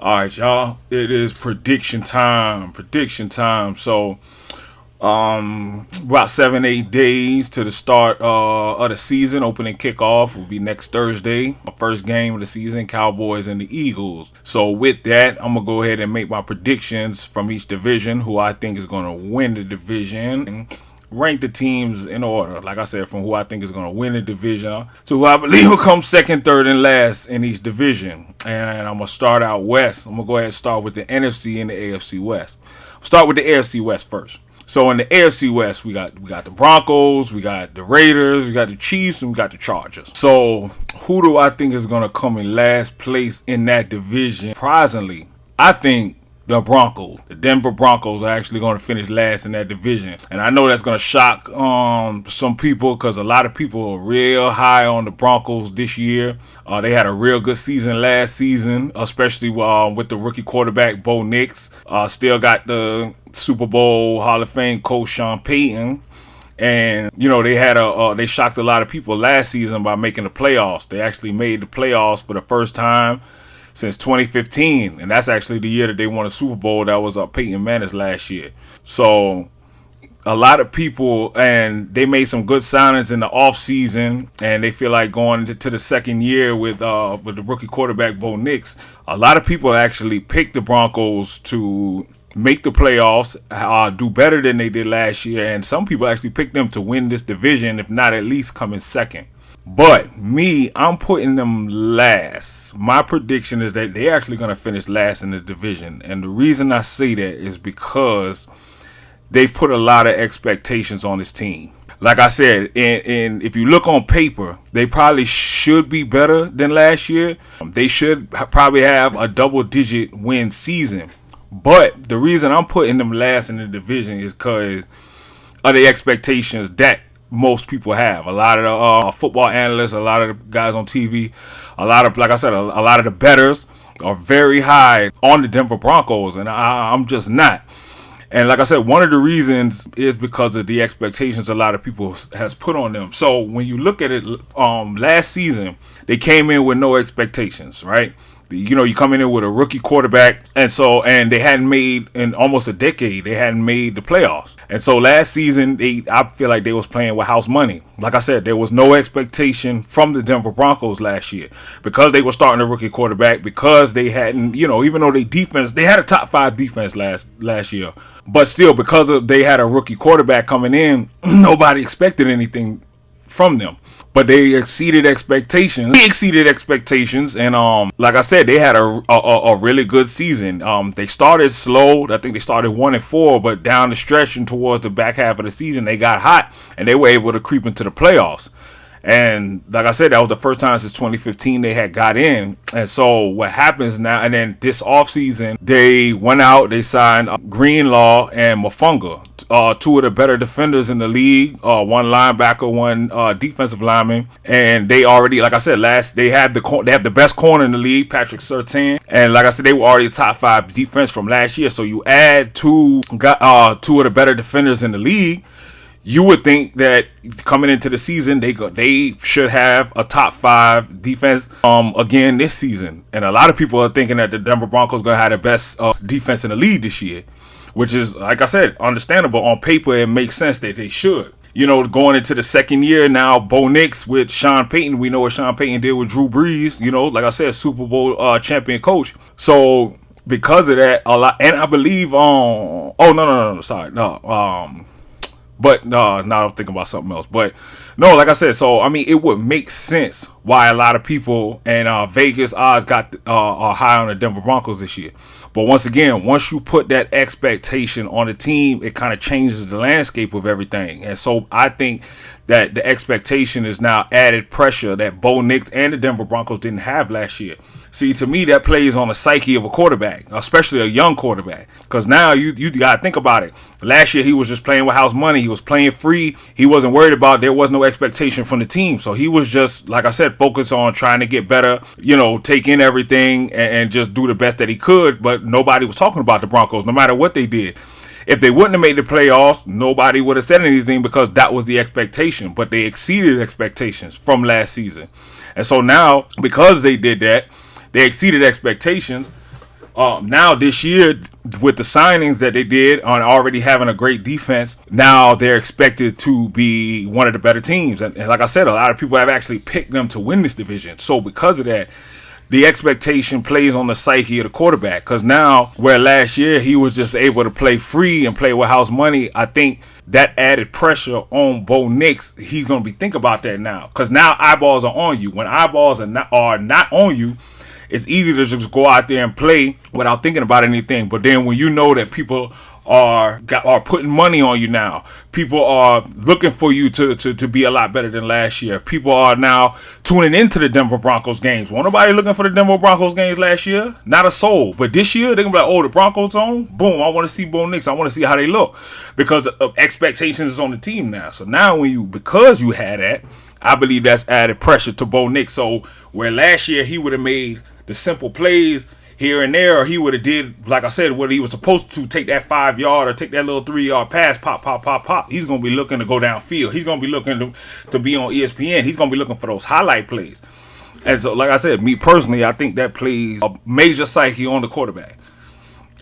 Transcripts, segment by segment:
All right, y'all. It is prediction time. Prediction time. So, about 7, 8 days to the start of the season. Opening kickoff will be next Thursday. My first game of the season, Cowboys and the Eagles. So with that, I'm gonna go ahead and make my predictions from each division. Who I think is gonna win the division. And rank the teams in order. Like I said, from who I think is going to win the division to who I believe will come second, third, and last in each division. And I'm going to start out west. I'm going to go ahead and start with the NFC and the AFC West. Start with the AFC West first. So in the AFC West, we got the Broncos, we got the Raiders, we got the Chiefs, and we got the Chargers. So who do I think is going to come in last place in that division? Surprisingly, I think the Broncos, the Denver Broncos, are actually going to finish last in that division. And I know that's going to shock some people because a lot of people are real high on the Broncos this year. They had a real good season last season, especially with the rookie quarterback Bo Nix. Still got the Super Bowl Hall of Fame coach Sean Payton. And, you know, they shocked a lot of people last season by making the playoffs. They actually made the playoffs for the first time since 2015, and that's actually the year that they won a Super Bowl. That was Peyton Manning's last year. So a lot of people, and they made some good signings in the offseason, and they feel like going to the second year with the rookie quarterback Bo Nix. A lot of people actually picked the Broncos to make the playoffs, do better than they did last year, and some people actually picked them to win this division, if not at least come in second. But me, I'm putting them last. My prediction is that they're actually going to finish last in the division. And the reason I say that is because they've put a lot of expectations on this team. Like I said, and if you look on paper, they probably should be better than last year. They should probably have a double-digit win season. But the reason I'm putting them last in the division is because of the expectations that most people have. A lot of the football analysts, a lot of the guys on TV, like I said, a lot of the bettors are very high on the Denver Broncos, and I'm just not. And like I said, one of the reasons is because of the expectations a lot of people has put on them. So when you look at it, last season, they came in with no expectations, right? You know, you come in there with a rookie quarterback, and they hadn't made, in almost a decade, they hadn't made the playoffs. And so last season, I feel like they was playing with house money. Like I said, there was no expectation from the Denver Broncos last year because they were starting a rookie quarterback, because they hadn't, you know, even though they had a top 5 defense last year, but still, because they had a rookie quarterback coming in, nobody expected anything from them. But they exceeded expectations. And like I said, they had a really good season. They started slow. I think they started 1-4, but down the stretch and towards the back half of the season, they got hot and they were able to creep into the playoffs. And like I said, that was the first time since 2015 they had got in. And so what happens now, and then this offseason, they went out, they signed Greenlaw and Mofonga, 2 of the better defenders in the league, one linebacker, one defensive lineman. And they already, like I said, they have the best corner in the league, Patrick Surtain. And like I said, they were already top 5 defense from last year. So you add two of the better defenders in the league, you would think that coming into the season, they should have a top 5 defense again this season. And a lot of people are thinking that the Denver Broncos going to have the best defense in the league this year, which is, like I said, understandable. On paper, it makes sense that they should. You know, going into the second year now, Bo Nix with Sean Payton. We know what Sean Payton did with Drew Brees. You know, like I said, Super Bowl champion coach. So because of that, a lot, and I believe But now I'm thinking about something else. But no, like I said, so I mean, it would make sense why a lot of people and Vegas odds are high on the Denver Broncos this year. But once again, once you put that expectation on the team, it kind of changes the landscape of everything. And so I think that the expectation is now added pressure that Bo Nix and the Denver Broncos didn't have last year. See, to me, that plays on the psyche of a quarterback, especially a young quarterback. Because now you got to think about it. Last year, he was just playing with house money. He was playing free. He wasn't worried about, there was no expectation from the team. So he was just, like I said, focused on trying to get better, you know, take in everything and just do the best that he could. But nobody was talking about the Broncos, no matter what they did. If they wouldn't have made the playoffs, nobody would have said anything because that was the expectation. But they exceeded expectations from last season. And so now, because they did that, they exceeded expectations. Now this year, with the signings that they did on already having a great defense, now they're expected to be one of the better teams. And like I said, a lot of people have actually picked them to win this division. So because of that, the expectation plays on the psyche of the quarterback. Because now, where last year he was just able to play free and play with house money, I think that added pressure on Bo Nix. He's going to be thinking about that now. Because now eyeballs are on you. When eyeballs are not on you, it's easy to just go out there and play without thinking about anything. But then when you know that people are putting money on you now, people are looking for you to be a lot better than last year. People are now tuning into the Denver Broncos games. Wasn't nobody looking for the Denver Broncos games last year? Not a soul. But this year, they're going to be like, oh, the Broncos on? Boom, I want to see Bo Nix. I want to see how they look. Because of expectations on the team now. So now because you had that, I believe that's added pressure to Bo Nix. So where last year he would have made the simple plays here and there, or he would have did, like I said, what he was supposed to, take that 5-yard or take that little 3-yard pass, pop. He's going to be looking to go downfield. He's going to be looking to be on ESPN. He's going to be looking for those highlight plays. And so, like I said, me personally, I think that plays a major psyche on the quarterback.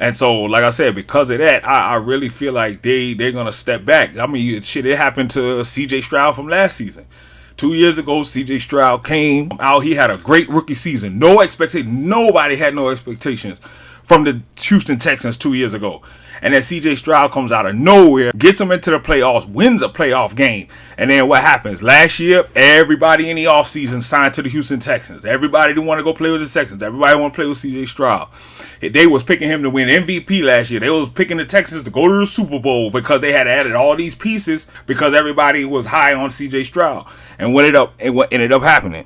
And so, like I said, because of that, I really feel like they're going to step back. I mean, it happened to C.J. Stroud from last season. 2 years ago, C.J. Stroud came out. He had a great rookie season. No expectation. Nobody had no expectations from the Houston Texans 2 years ago. And then C.J. Stroud comes out of nowhere, gets them into the playoffs, wins a playoff game. And then what happens? Last year, everybody in the offseason signed to the Houston Texans. Everybody didn't want to go play with the Texans. Everybody want to play with C.J. Stroud. They was picking him to win MVP last year. They was picking the Texans to go to the Super Bowl because they had added all these pieces because everybody was high on C.J. Stroud. And what ended up happening?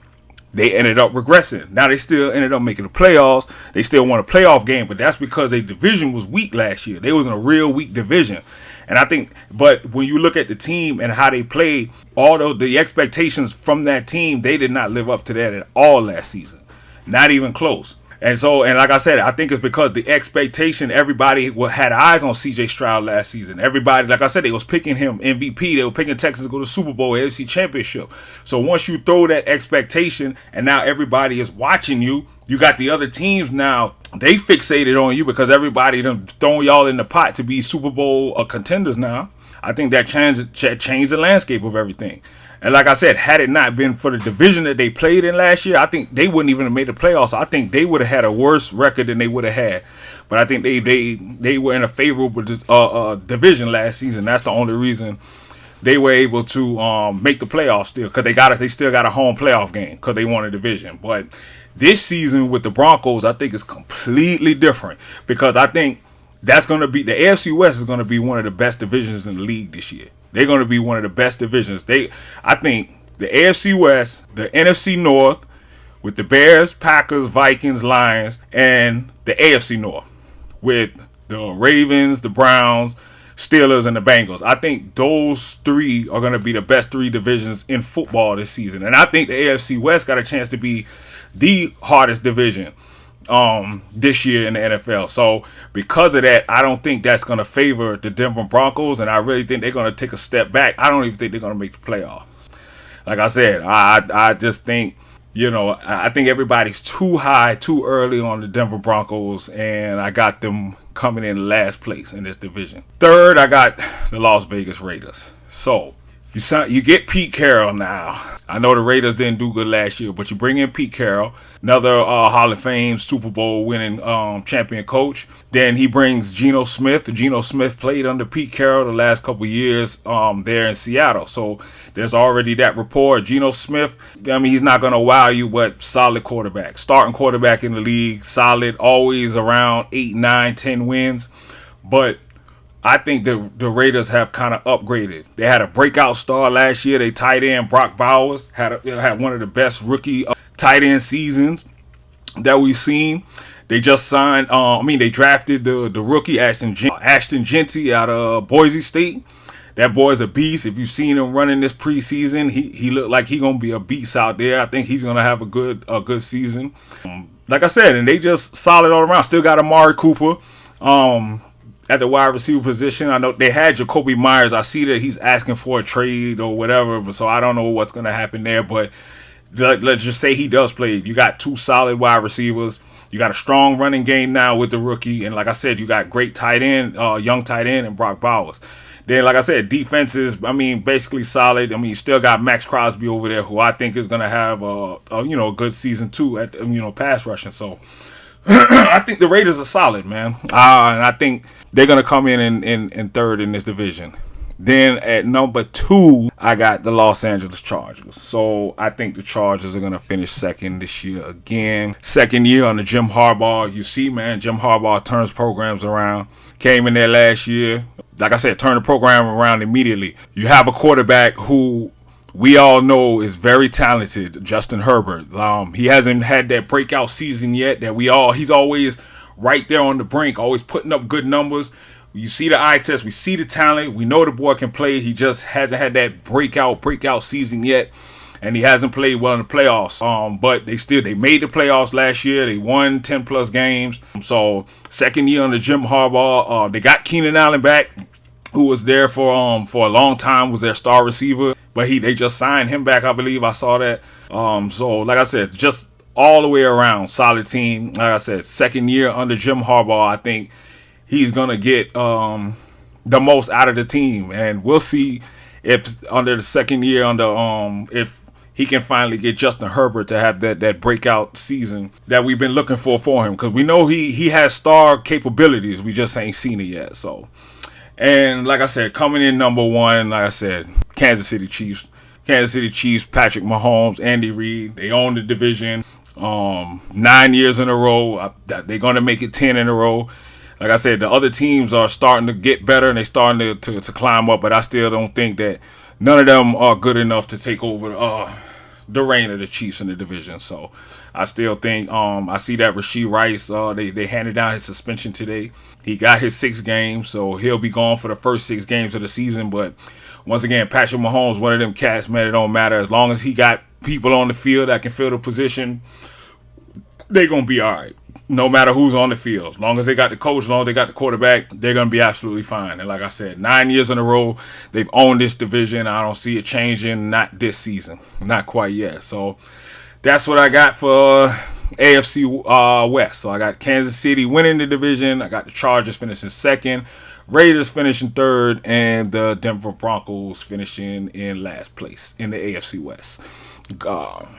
They ended up regressing. Now they still ended up making the playoffs. They still won a playoff game, but that's because their division was weak last year. They was in a real weak division. And I think, but when you look at the team and how they played, although the expectations from that team, they did not live up to that at all last season. Not even close. And like I said, I think it's because the expectation, everybody had eyes on C.J. Stroud last season. Everybody, like I said, they was picking him MVP. They were picking Texas to go to Super Bowl, AFC Championship. So once you throw that expectation and now everybody is watching you, you got the other teams now, they fixated on you because everybody done thrown y'all in the pot to be Super Bowl contenders now. I think that changed the landscape of everything. And like I said, had it not been for the division that they played in last year, I think they wouldn't even have made the playoffs. I think they would have had a worse record than they would have had. But I think they were in a favorable division last season. That's the only reason they were able to make the playoffs still, because they still got a home playoff game because they won a division. But this season with the Broncos, I think it's completely different because I think that's going to be, the AFC West is going to be one of the best divisions in the league this year. They're going to be one of the best divisions. I think the AFC West, the NFC North, with the Bears, Packers, Vikings, Lions, and the AFC North, with the Ravens, the Browns, Steelers, and the Bengals. I think those three are going to be the best three divisions in football this season. And I think the AFC West got a chance to be the hardest division this year in the NFL. So because of that, I don't think that's going to favor the Denver Broncos, and I really think they're going to take a step back. I don't even think they're going to make the playoffs. Like I said, I just think, I think everybody's too high, too early on the Denver Broncos, and I got them coming in last place in this division. Third, I got the Las Vegas Raiders. So you get Pete Carroll now. I know the Raiders didn't do good last year, but you bring in Pete Carroll, another Hall of Fame Super Bowl winning champion coach. Then he brings Geno Smith. Geno Smith played under Pete Carroll the last couple years there in Seattle. So there's already that rapport. Geno Smith, I mean, he's not going to wow you, but solid quarterback. Starting quarterback in the league, solid, always around 8, 9, 10 wins. But I think the Raiders have kind of upgraded. They had a breakout star last year. They tight end Brock Bowers had one of the best rookie tight end seasons that we've seen. They just signed. They drafted the rookie Ashton Jeanty out of Boise State. That boy's a beast. If you've seen him running this preseason, he looked like he's gonna be a beast out there. I think he's gonna have a good season. Like I said, and they just solid all around. Still got Amari Cooper. At the wide receiver position, I know they had Jacoby Myers. I see that he's asking for a trade or whatever, so I don't know what's going to happen there. But let's just say he does play. You got two solid wide receivers. You got a strong running game now with the rookie, and like I said, you got great tight end, young tight end, and Brock Bowers. Then, like I said, defense is, basically solid. You still got Max Crosby over there, who I think is going to have a good season too at pass rushing. So I think the Raiders are solid, man, and I think they're going to come in third in this division. Then at number 2, I got the Los Angeles Chargers. So I think the Chargers are going to finish second this year again. Second year under Jim Harbaugh. You see, man, Jim Harbaugh turns programs around. Came in there last year. Like I said, turned the program around immediately. You have a quarterback who we all know is very talented, Justin Herbert. He hasn't had that breakout season yet he's always right there on the brink, always putting up good numbers. You see the eye test, we see the talent, we know the boy can play. He just hasn't had that breakout season yet, and he hasn't played well in the playoffs. But they made the playoffs last year. They won 10 plus games. So second year under Jim Harbaugh, they got Keenan Allen back, who was there for a long time, was their star receiver. But they just signed him back, I believe. I saw that. So like I said, just all the way around solid team. Like I said, second year under Jim Harbaugh, I think he's gonna get the most out of the team, and we'll see if under the second year if he can finally get Justin Herbert to have that breakout season that we've been looking for him, because we know he has star capabilities. We just ain't seen it yet. So, and like I said, coming in number 1, like I said, Kansas City Chiefs, Patrick Mahomes, Andy Reid. They own the division 9 years in a row. They're gonna make it 10 in a row. Like I said, the other teams are starting to get better and they're starting to climb up, but I still don't think that none of them are good enough to take over the reign of the Chiefs in the division. So I still think I see that Rashee Rice, they handed down his suspension today. He got his 6 games, so he'll be gone for the first 6 games of the season. But once again, Patrick Mahomes, one of them cats, man, it don't matter. As long as he got people on the field that can fill the position, they're going to be all right. No matter who's on the field. As long as they got the coach, as long as they got the quarterback, they're going to be absolutely fine. And like I said, 9 years in a row, they've owned this division. I don't see it changing, not this season. Not quite yet. So that's what I got for AFC West. So I got Kansas City winning the division. I got the Chargers finishing second, Raiders finishing third, and the Denver Broncos finishing in last place in the AFC West.